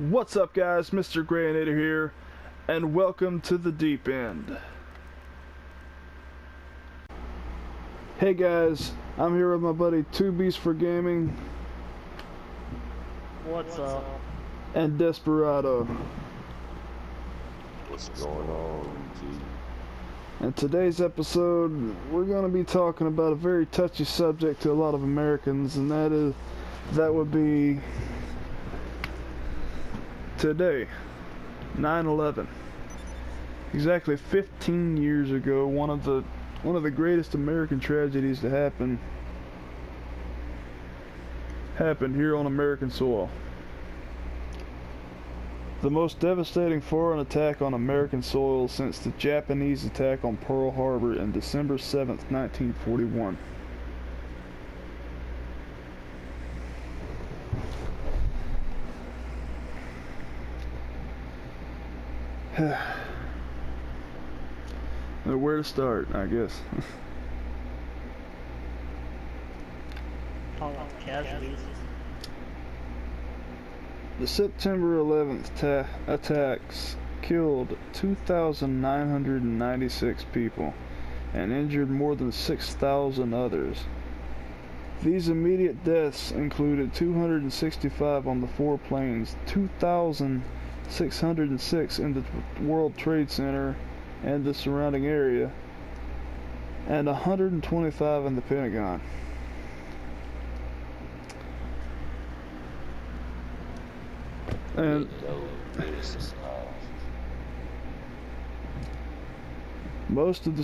What's up, guys? Mr. Granator here, and welcome to the Deep End. Hey guys, I'm here with my buddy 2Beast for Gaming. What's up? And Desperado. What's going on, G? In today's episode, we're going to be talking about a very touchy subject to a lot of Americans, and that would be today, 9/11. Exactly 15 years ago, one of the greatest American tragedies to happen here on American soil. The most devastating foreign attack on American soil since the Japanese attack on Pearl Harbor on December 7th, 1941. Where to start, I guess. Talk about casualties. The September 11th attacks killed 2,996 people and injured more than 6,000 others. These immediate deaths included 265 on the four planes, 2,606 in the World Trade Center and the surrounding area, and 125 in the Pentagon. And most of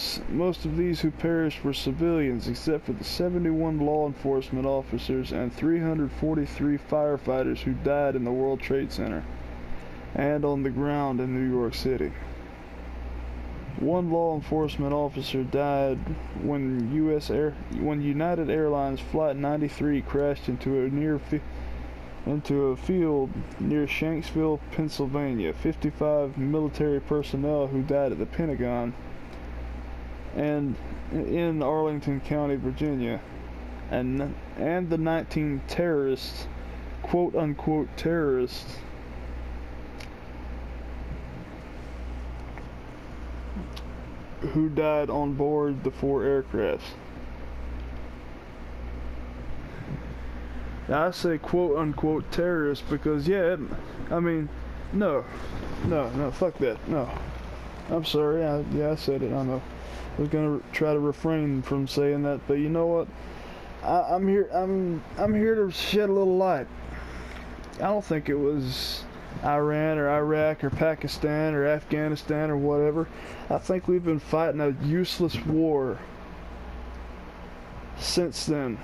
these who perished were civilians, except for the 71 law enforcement officers and 343 firefighters who died in the World Trade Center and on the ground in New York City. One law enforcement officer died when United Airlines Flight 93 crashed into a field near Shanksville, Pennsylvania. 55 military personnel who died at the Pentagon and in Arlington County, Virginia, and the 19 terrorists, quote unquote terrorists, who died on board the four aircrafts. Now, I say quote unquote terrorists because, yeah, no, fuck that, no. I'm sorry, I said it, I know. I was gonna try to refrain from saying that, but you know what? I'm here to shed a little light. I don't think it was Iran or Iraq or Pakistan or Afghanistan or whatever. I think we've been fighting a useless war since then.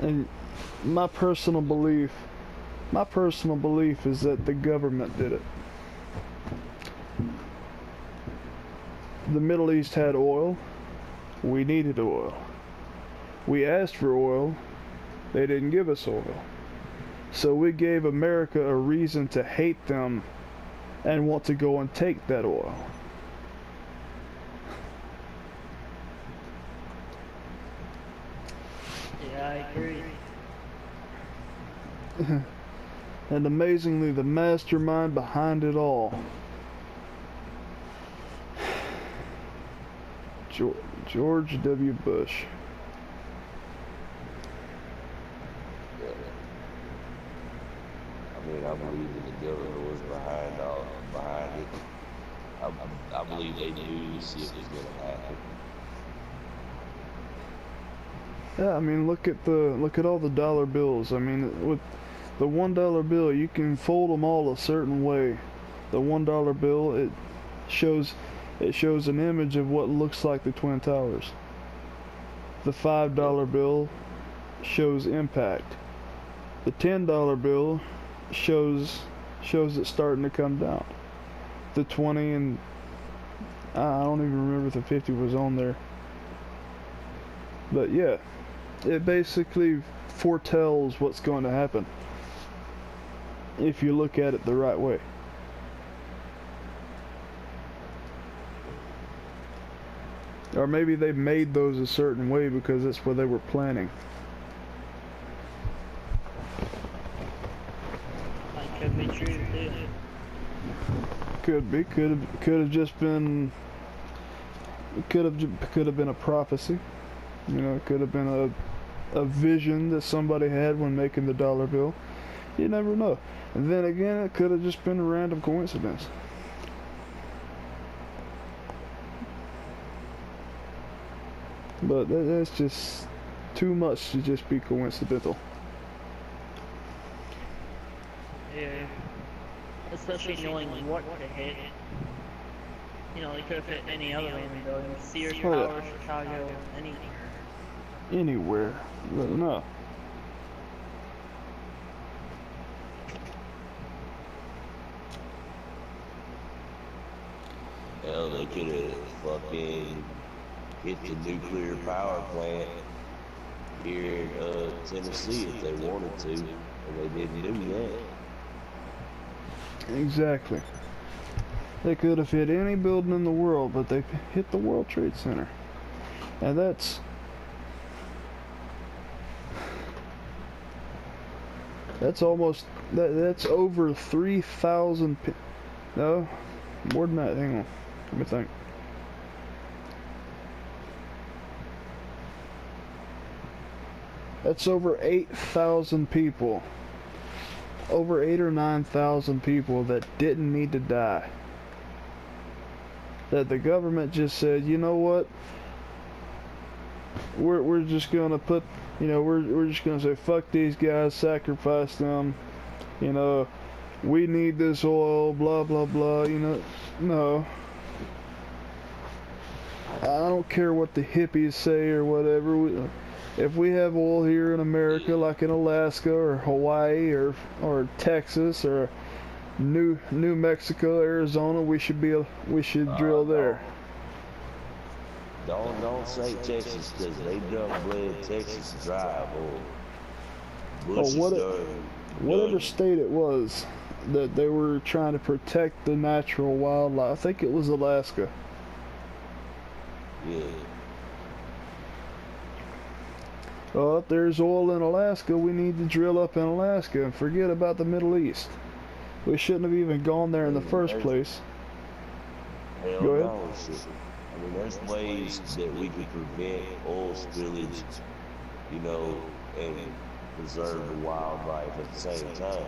And my personal belief is that the government did it. The Middle East had oil. We needed oil. We asked for oil. They didn't give us oil. So we gave America a reason to hate them and want to go and take that oil. Yeah, I agree. And amazingly, the mastermind behind it all, George W. Bush. I believe that the government was behind it. I believe they knew to see it was going to happen. Yeah, look at all the dollar bills. With the $1 bill, you can fold them all a certain way. The $1 bill, it shows an image of what looks like the Twin Towers. The $5 bill shows impact. The $10 bill shows it starting to come down. The 20 and I don't even remember if the 50 was on there. But yeah, it basically foretells what's going to happen if you look at it the right way. Or maybe they made those a certain way because that's what they were planning. could be true too. Could be. Could have just been. Could have been a prophecy. You know, it could have been a vision that somebody had when making the dollar bill. You never know. And then again, it could have just been a random coincidence. But that's just too much to just be coincidental. Yeah. Especially knowing what to hit. You know, they could have hit any other random building. Sears Oh, yeah. Tower, Chicago, anywhere. Anywhere. No. Hell, they could have fucking hit the nuclear power plant here in Tennessee if they wanted to, and they didn't do that. Exactly. They could have hit any building in the world, but they hit the World Trade Center. And that's almost that's over 3,000 no, more than that. Hang on. Let me think. That's over 8,000 people. Over 8 or 9,000 people that didn't need to die. That the government just said, you know what? We're just gonna put, you know, we're just gonna say fuck these guys, sacrifice them. You know, we need this oil, blah blah blah. You know, no. I don't care what the hippies say or whatever. If we have oil here in America, like in Alaska or Hawaii or Texas or New Mexico, Arizona, we should drill there. Don't say Texas, because they done bled Texas dry, boy. Whatever state it was that they were trying to protect the natural wildlife. I think it was Alaska. Yeah. Well, if there's oil in Alaska, we need to drill up in Alaska and forget about the Middle East. We shouldn't have even gone there in the first place. Hell Go ahead. no, shit. I mean, there's ways that we can prevent oil spillage, you know, and preserve the wildlife at the same time.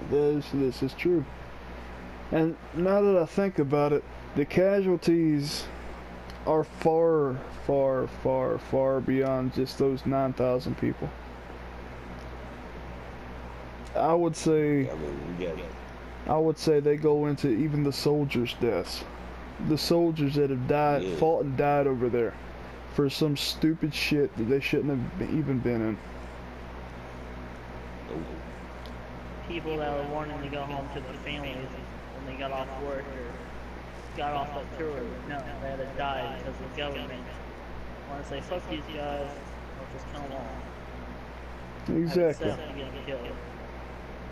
This is true. And now that I think about it, the casualties are far, far, far, far beyond just those 9,000 people. I would say they go into even the soldiers' deaths. The soldiers that have died, fought and died over there for some stupid shit that they shouldn't have even been in. People that were wanting to go home to their families when they got off work or got off that tour. No, they had to die because the government wanted to say, fuck these guys, or just kill them all. Exactly. Have to get killed.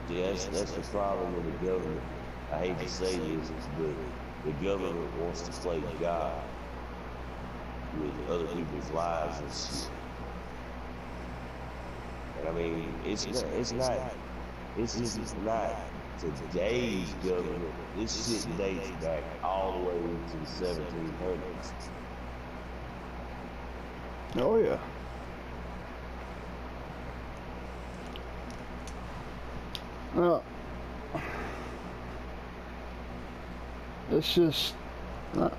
Yeah, that's the problem with the government. I hate to say this, but the government wants to play God with other people's lives and shit. And I mean, it's just not today's government. This shit dates back all the way to the 1700s. Oh yeah. It's just, I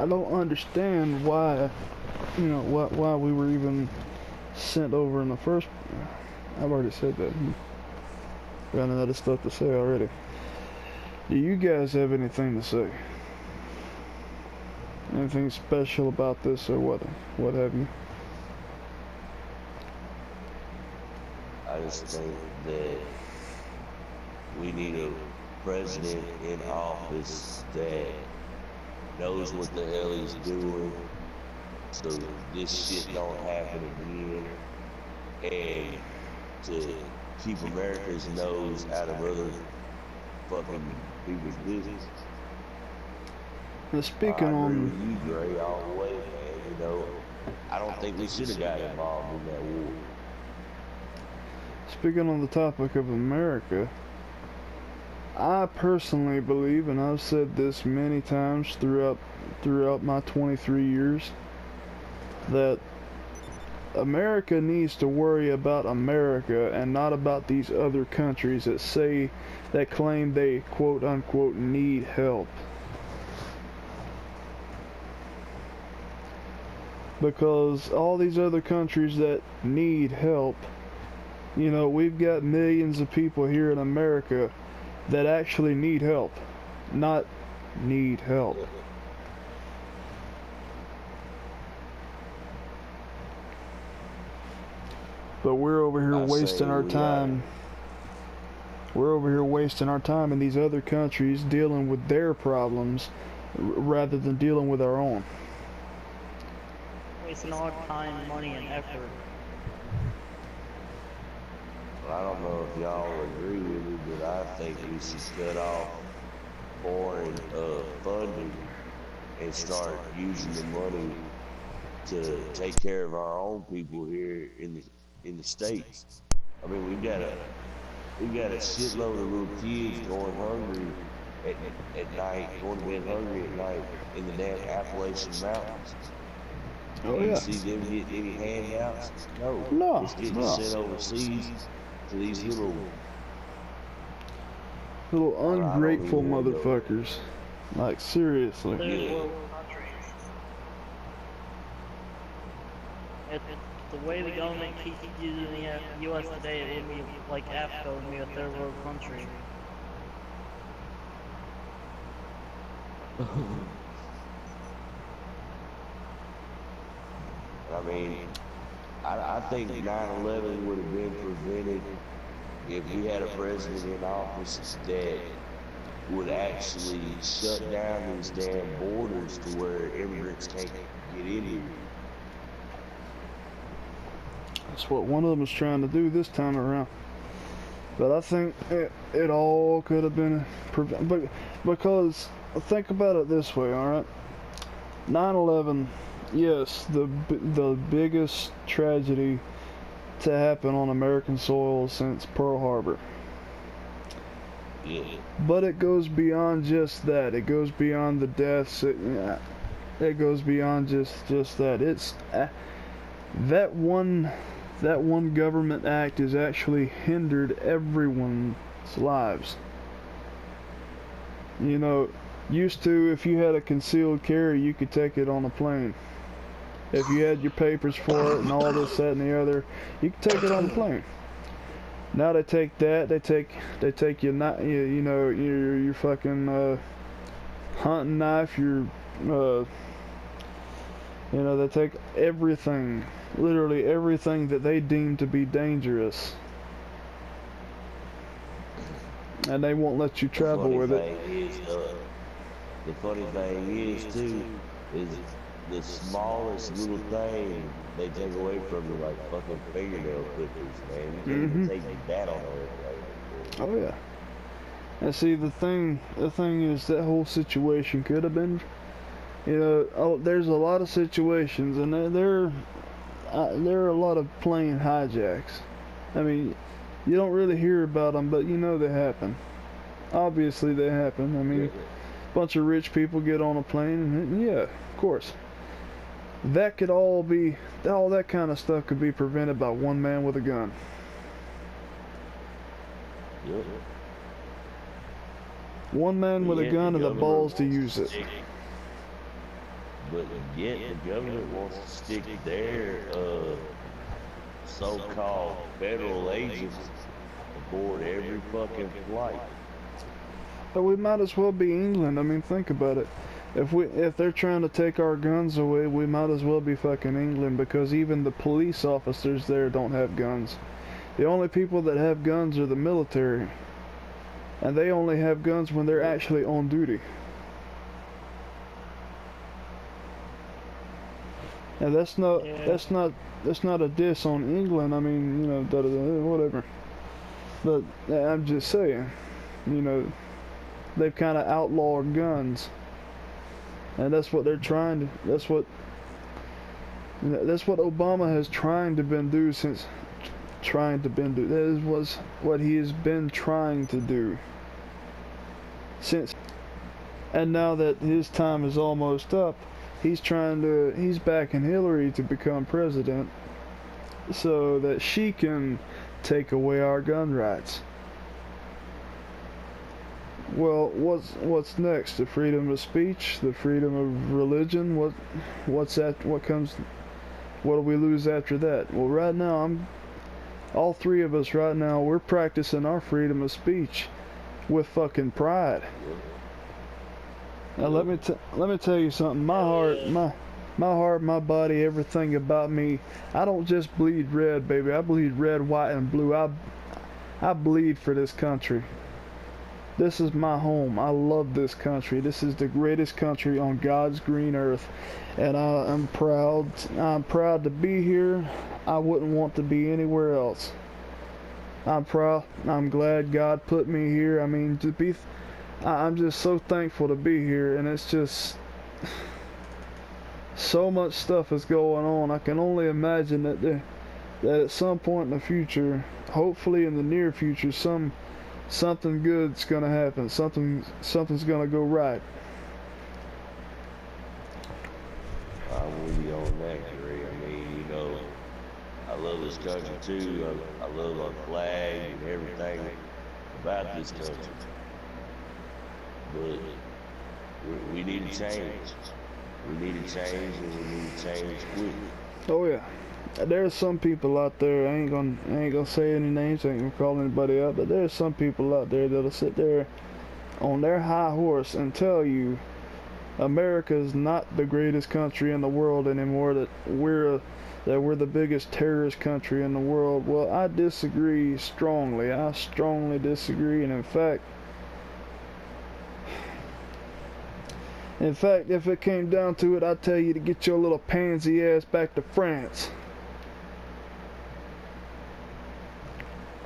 don't understand why, you know, why we were even sent over in the first. I've already said that. Got another stuff to say already. Do you guys have anything to say? Anything special about this or what have you? I just think that we need a president in office that knows what the hell he's doing, so this shit don't happen again, and to keep America's nose out of other fucking people's business. Now, speaking I agree on, with you, Gray, all the way, man. You know, I don't think we should have got involved in that war. speaking on the topic of America, I personally believe, and I've said this many times throughout my 23 years, that America needs to worry about America and not about these other countries that claim they quote unquote need help. Because all these other countries that need help, you know, we've got millions of people here in America that actually need help, not need help. But we're over here wasting our time. We're over here wasting our time in these other countries dealing with their problems rather than dealing with our own. Wasting all time, money, and effort. Well, I don't know if y'all agree with me, but I think we should cut off foreign funding and start using the money to take care of our own people here in the States. I mean, we got a shitload of little kids going hungry at night, going to bed hungry at night in the damn Appalachian Mountains. Oh You yeah. see them get any handouts? No. No, It's getting no. sent overseas to these little Ungrateful even wanna go. motherfuckers. Like, seriously. Third Yeah. world countries. The way the government keeps using the U.S. today, it would be like Africa would be a third world country. I mean, I think 9/11 would have been prevented if we had a president in office that would actually shut down these damn borders to where immigrants can't get in here. That's what one of them is trying to do this time around. But I think it all could have been prevented. Because think about it this way, all right? 9/11, yes, the biggest tragedy to happen on American soil since Pearl Harbor. Yeah. But it goes beyond just that. It goes beyond the deaths. It goes beyond just that. It's that one government act has actually hindered everyone's lives. You know, used to, if you had a concealed carry, you could take it on a plane. If you had your papers for it and all this, that, and the other, you could take it on a plane. Now they take that, they take your you know, your fucking hunting knife, your you know, they take everything, literally everything that they deem to be dangerous, and they won't let you travel with it. The funny thing is too, is the smallest little thing they take away from you, like fucking fingernail clippers, man. You can't even take that on there. Oh yeah. And see, the thing is, that whole situation could have been, you know, there's a lot of situations, and there are a lot of plane hijacks. I mean, you don't really hear about them, but you know they happen. Obviously they happen. I mean, a bunch of rich people get on a plane, and yeah, of course. That could all that kind of stuff could be prevented by one man with a gun. Yep. One man with a gun and the balls to use it. But yet the government wants to stick their so-called federal agents aboard every fucking flight. But we might as well be England. I mean, think about it. If they're trying to take our guns away, we might as well be fucking England, because even the police officers there don't have guns. The only people that have guns are the military. And they only have guns when they're actually on duty. And that's not a diss on England. I mean, you know, whatever. But I'm just saying, you know, they've kind of outlawed guns, and that's what they're trying to. That's what Obama has trying to been do since trying to been do. That was what he has been trying to do since. And now that his time is almost up, he's backing Hillary to become president so that she can take away our gun rights. Well, what's next? The freedom of speech, the freedom of religion. What's that? What comes? What do we lose after that? Well, right now all three of us right now, we're practicing our freedom of speech with fucking pride. Now let me tell you something. My heart, my body, everything about me. I don't just bleed red, baby. I bleed red, white, and blue. I bleed for this country. This is my home. I love this country. This is the greatest country on God's green earth, and I'm proud. I'm proud to be here. I wouldn't want to be anywhere else. I'm proud. I'm glad God put me here. I mean, I'm just so thankful to be here, and it's just so much stuff is going on. I can only imagine that at some point in the future, hopefully in the near future, something good's gonna happen. Something's gonna go right. I'm with you on that, Gary. I mean, you know, I love this country too. I love our flag and everything about this country. But we need to change. We need to change, and we need to change quick. Oh yeah, there's some people out there. I ain't gonna say any names. I ain't gonna call anybody out. But there's some people out there that'll sit there on their high horse and tell you America is not the greatest country in the world anymore. That we're the biggest terrorist country in the world. Well, I disagree strongly. I strongly disagree, and in fact, if it came down to it, I'd tell you to get your little pansy ass back to France.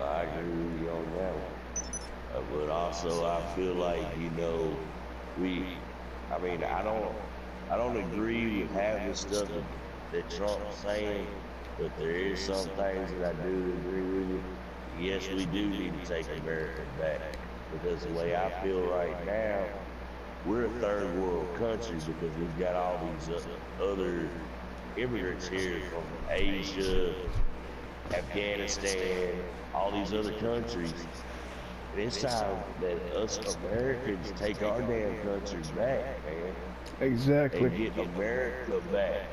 I agree with you on that one. But also, I feel like, you know, I don't agree with half the stuff that Trump's saying, but there is some things that I do agree with you. Yes, we do need to take America back, because the way I feel right now, we're a third world country because we've got all these other immigrants here from Asia, Afghanistan, all these other countries. And it's time that us Americans take our damn country back, man. Exactly. And get America back.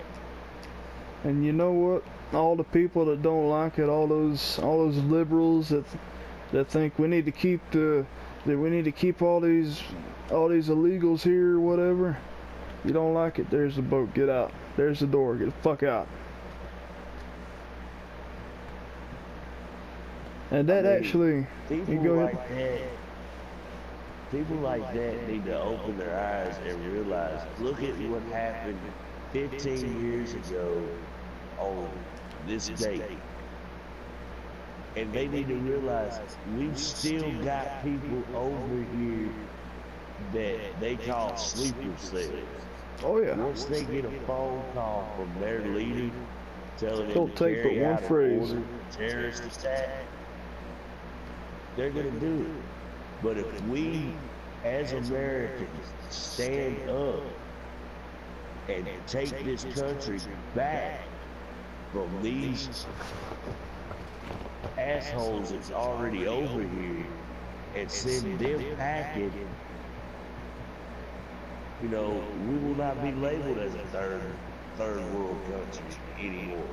And you know what? All the people that don't like it, all those liberals that think we need to keep all these illegals here or whatever. You don't like it? There's the boat. Get out. There's the door. Get the fuck out. And that actually, you go ahead. People like that need to open their eyes and realize, look at what happened 15 years ago on this date. And they need to realize we've still got people over here that they call sleeper cells. Oh yeah. Once they get a phone call from their leader telling them to take but carry one out phrase. an order, terrorist attack, they're gonna do it. But if we, as Americans, stand up and take this country back from these assholes that's already over here and send them packing, you know, we will not be labeled as a third world country anymore.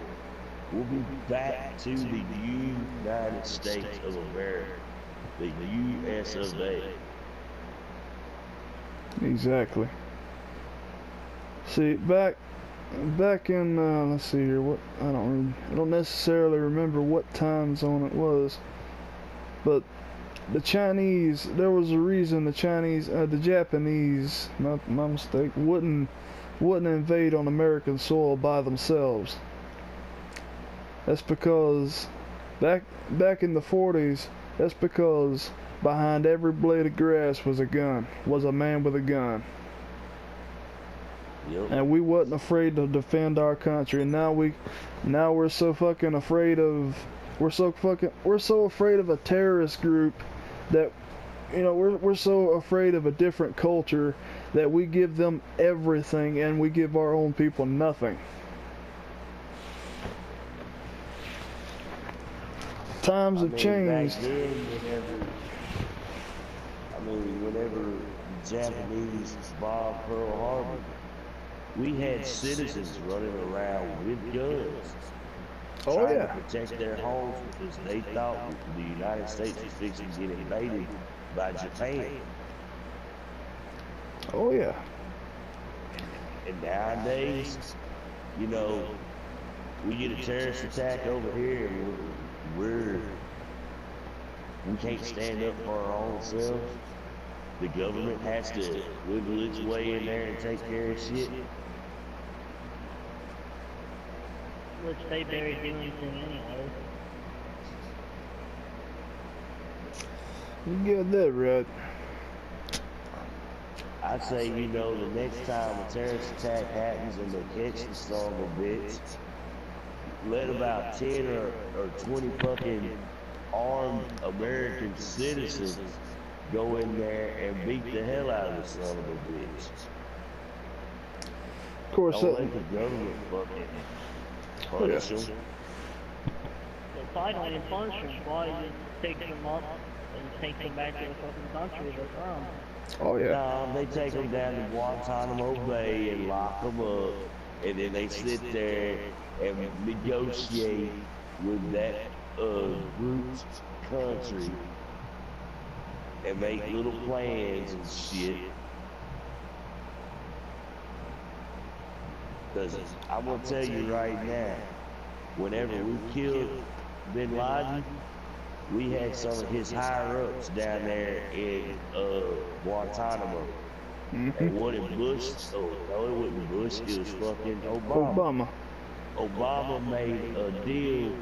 We'll be back to the United States of America, the US of A. Exactly. See, back in let's see here, what I don't necessarily remember what time zone it was, but the Chinese, there was a reason the Japanese, not my mistake, wouldn't invade on American soil by themselves. That's because back in the 40s, that's because behind every blade of grass was a man with a gun. Yep. And we wasn't afraid to defend our country. And now we're so fucking afraid of we're so afraid of a terrorist group that, you know, we're so afraid of a different culture that we give them everything and we give our own people nothing. Times have changed. Back then, whenever the Japanese bombed Pearl Harbor, we had citizens running around with guns, trying to protect their homes because they thought the United States was fixing to get invaded by Japan. Oh yeah. And nowadays, you know, we get a terrorist attack over here, and we can't stand up for our own selves. The government has to wiggle its way in there and take care of shit. Which they barely do anything anyway. You got that right. I say, you know, the next time a terrorist attack happens and they catch the son of a bitch, let about 10 or 20 fucking armed American citizens go in there and beat the hell out of the son of a bitch. Of course, don't let the government fucking punish them. But finally, in punishment, why you take them up and take them back to the fucking country they're from? Oh yeah. No, they take them down to Guantanamo Bay and lock them up, and then they sit there and negotiate with that group's country and make little plans and shit. Because I'm going to tell you right now, whenever we killed Bin Laden, we had some of his higher-ups down there in Guantanamo. And what did Bush, oh, no, it wasn't Bush, it was fucking Obama. Obama made a deal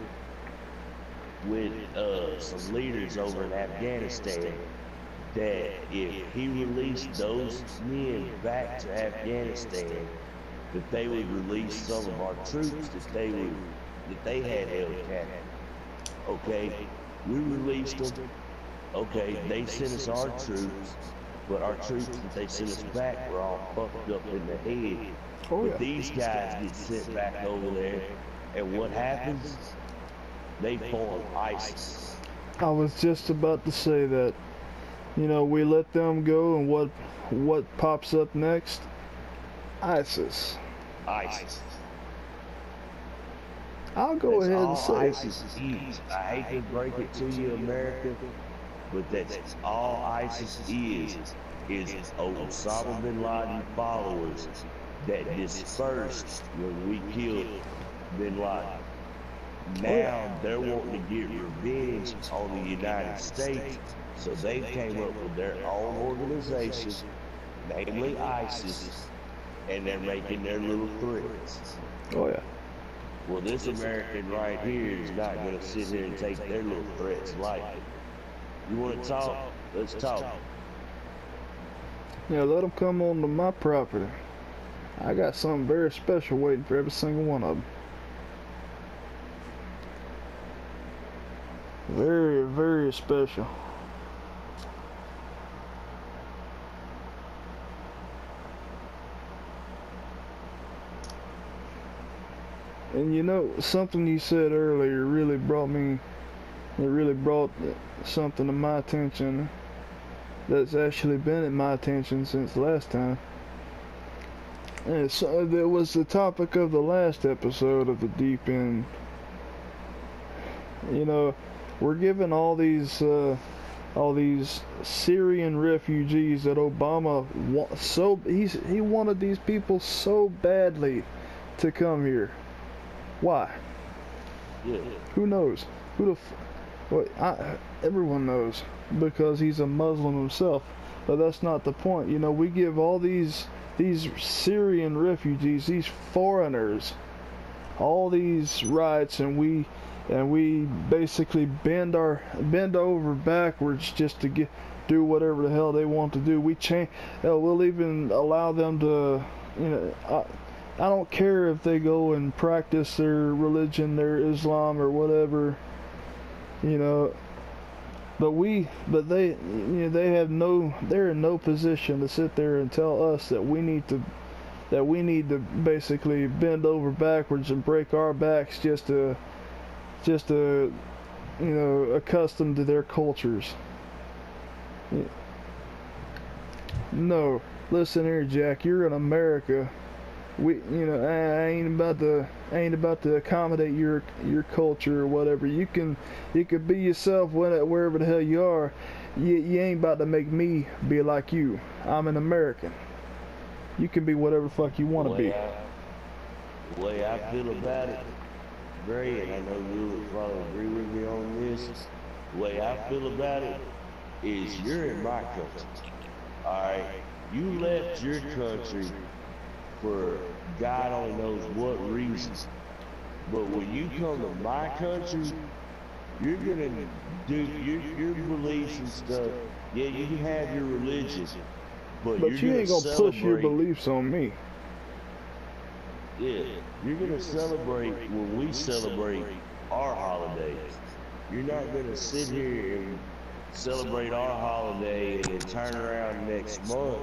with some leaders over in Afghanistan that if he released those men back to Afghanistan, that they would release some of our troops that they had held captive. Okay, we released them. Okay, they sent us our troops, but our troops that they sent us back were all fucked up in the head. But these guys get sent back over there, and what happens? They form ISIS. I was just about to say that. You know, we let them go, and what pops up next? ISIS. ISIS. I'll go ahead and say ISIS is. I hate to break it to you, America, but that's all ISIS is Osama bin Laden followers that dispersed when we killed bin Laden. Now they're wanting to get revenge on the United States, so they came up with their own organization, namely ISIS, and they're making their little threats. Oh yeah. Well, this American right here is not going to sit here and take their little threats lightly. You want to talk? Let's talk. Yeah, let them come onto my property. I got something very special waiting for every single one of them. Very, very special. And you know, something you said earlier really brought something to my attention that's actually been at my attention since last time. And so that was the topic of the last episode of the Deep End. You know, we're giving all these Syrian refugees that Obama he wanted these people so badly to come here. Why? Yeah. Who knows? Everyone knows, because he's a Muslim himself. But that's not the point. You know, we give all these Syrian refugees, these foreigners, all these rights, and we basically bend over backwards just to do whatever the hell they want to do. We'll even allow them to, you know, I don't care if they go and practice their religion, their Islam or whatever. you know. But they, you know, they're in no position to sit there and tell us that we need to basically bend over backwards and break our backs just to, you know, accustom to their cultures. No, listen here, Jack. You're in America. You know, I ain't about to accommodate your culture or whatever. You can be yourself wherever the hell you are. You ain't about to make me be like you. I'm an American. You can be whatever the fuck you want to be. The way I feel about it, Gray, and I know you would probably agree with me on this. The way I feel about it is you're in my country. Alright? You left your country for God only knows what reasons. But when you come to my country, you're gonna do your beliefs and stuff. Yeah, you can have your religion, but you ain't gonna push your beliefs on me. Yeah, you're gonna celebrate when we celebrate our holidays. You're not gonna sit here and celebrate our holiday and then turn around next month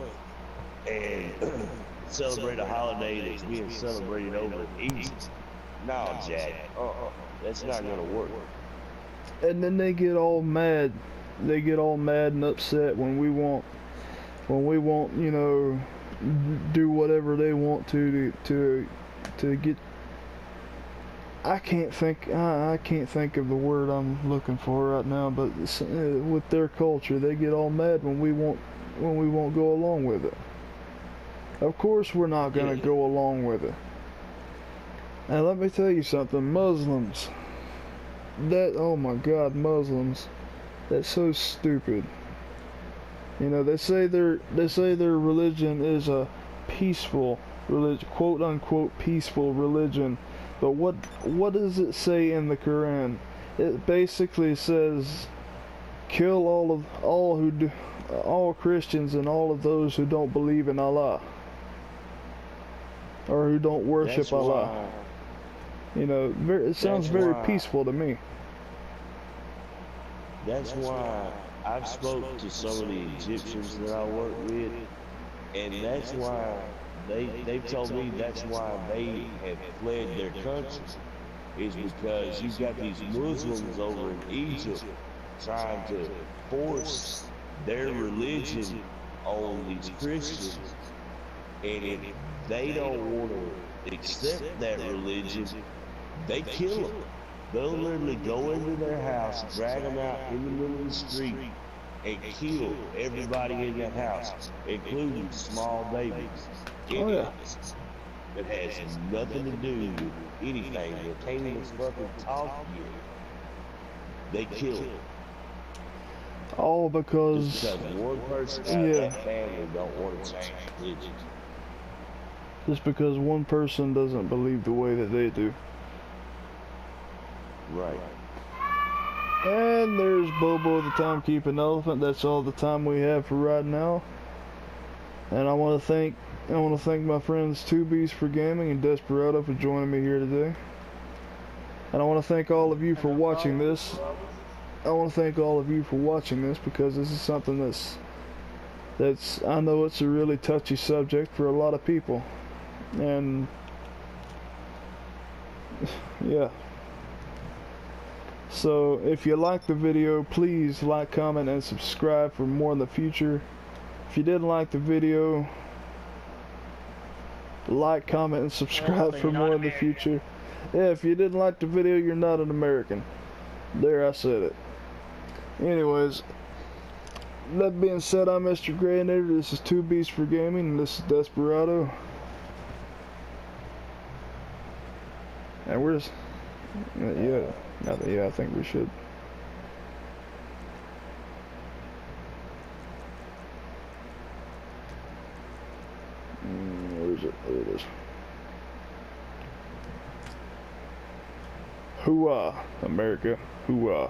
and celebrate a holiday that's being celebrated over in Egypt. No, Jack. That's not gonna work. And then they get all mad. They get all mad and upset when we want, you know, do whatever they want to get. I can't think of the word I'm looking for right now. But with their culture, they get all mad when we won't go along with it. Of course we're not going to go along with it. And let me tell you something, Muslims, oh my God, Muslims, that's so stupid. You know, they say their religion is a peaceful religion, quote unquote peaceful religion. But what does it say in the Quran? It basically says kill all Christians and all of those who don't believe in Allah. Or who don't worship Allah. You know, it sounds very peaceful to me. That's why I've spoke to some of the Egyptians that I work with, and that's why they've told me that's why they have fled their country, is because you've got these Muslims over in Egypt trying to force their religion on these Christians, and if they don't want to accept that religion, they kill them. They'll literally go into their house, drag them out in the middle of the street, and kill everybody in that house, including small babies. That has nothing to do with anything. They can't even fucking talk yet. They kill them. All because one person out of that family don't want to change religion. Just because one person doesn't believe the way that they do. Right. And there's Bobo the Timekeeping Elephant. That's all the time we have for right now. And I want to thank my friends 2Bs for Gaming and Desperado for joining me here today. And I want to thank all of you for watching this. Because this is something that's I know it's a really touchy subject for a lot of people. And yeah. So if you liked the video, please like, comment, and subscribe for more in the future. If you didn't like the video, like, comment, and subscribe for more in the future. Yeah, if you didn't like the video, you're not an American. There, I said it. Anyways, that being said, I'm Mr. Graynator. This is 2Bs for Gaming, and this is Desperado. And we're just, yeah, I think we should. Where is it? There it is. Hooah, America, hooah.